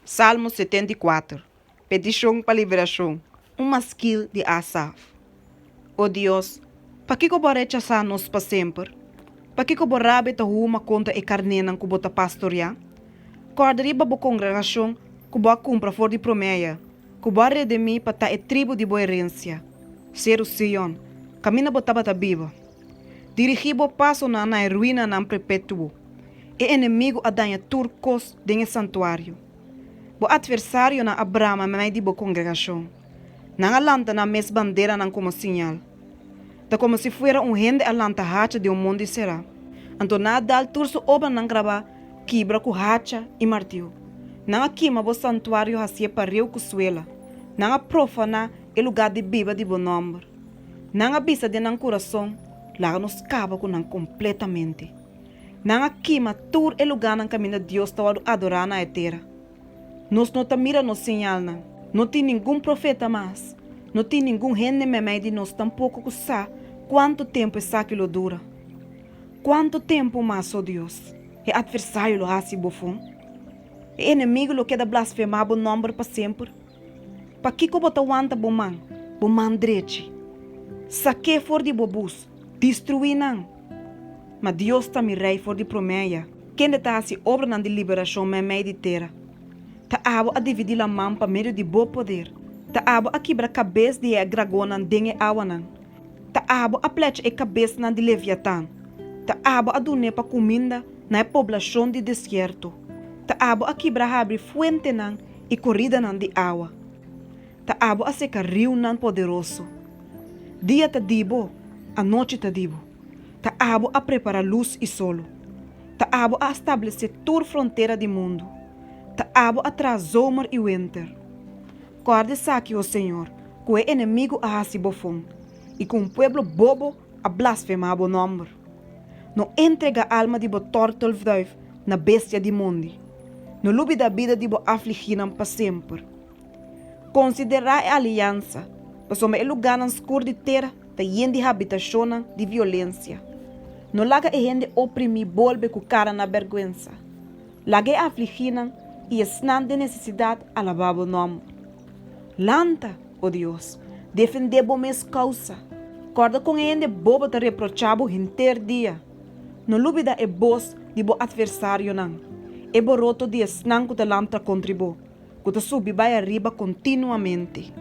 Salmo 74. Petição para liberação. Uma skill de Asaf. Oh Deus, para que vou rechazar nós para sempre? Para que vou rabe ta uma conta e carnenan que vou pastorear? Cordaria para a congregação que vou comprar for de promeia, que vou redimir para ta e tribo de boa herência. Ser o Sion, camina botaba viva. Dirigir o passo na ruína na perpétuo. E inimigo a danha turcos de santuário. O adversário na Abraham me di bo congregação. Na alanta na mes bandeira na como sinal. Da como se fuera gente alanta hacha de mundo será. Anto na dal turso obra na grava quibra com hacha e martilho. Na quima bo santuário hacia pariu com suela. Na profana e lugar de biba de bom nome. Na bisa de nan coração, lá nos cava com nan completamente. Na quima tur e lugar na caminho de Deus tawado adorar na etera. Nós não mira no sinal, não tem nenhum profeta mais, não tem nenhum gente meme de nós tampouco que sabe quanto tempo essa aquilo dura. Quanto tempo mais, oh Deus, e adversário lo hace bofum, e inimigo lo queda blasfemar o nome para sempre. Para que bota wanta bom man dreche, saque for de bobus, destruir não. Mas Deus está me rei for de promeia, quem está se obra na de liberação meme de terra. Ta abo a dividir a mão para meio de bom poder. Ta abo a quebrar a cabeça de dragona dengue awanan. Ta abo a plecha a cabeça na de leviatã. Ta abo a donar para comida na população de deserto. Ta abo a quebrar abre fuente nan e corrida nan de água. Ta abo a secar rio nan poderoso. Dia ta dibo, a noite ta dibo. Ta abo a preparar luz e solo. Ta abo a estabelecer toda fronteira do mundo. Ta abo atrás zomer e winter. Guarde-se aqui, o Senhor, que o inimigo a hasi bofum, e com o pueblo bobo a blasfemar o nome. Não entrega a alma de bo tortelvduif na bestia de mundo. Não lube da vida de bo afligir para sempre. Considerar a aliança, para somente lugar na escuro de terra, da de habitação de violência. Não laga a gente oprimir bolbe com cara na vergonha. Laga a afligir e esnan de necessidade alabar o nome. Lanta, oh Deus, defender bo mes causa. Corda com ele bobo te reprochabo inteiro dia. Não lubida e bos de bo adversário não. E bo roto de esnan que te lanta contribu, que te subi vai arriba continuamente.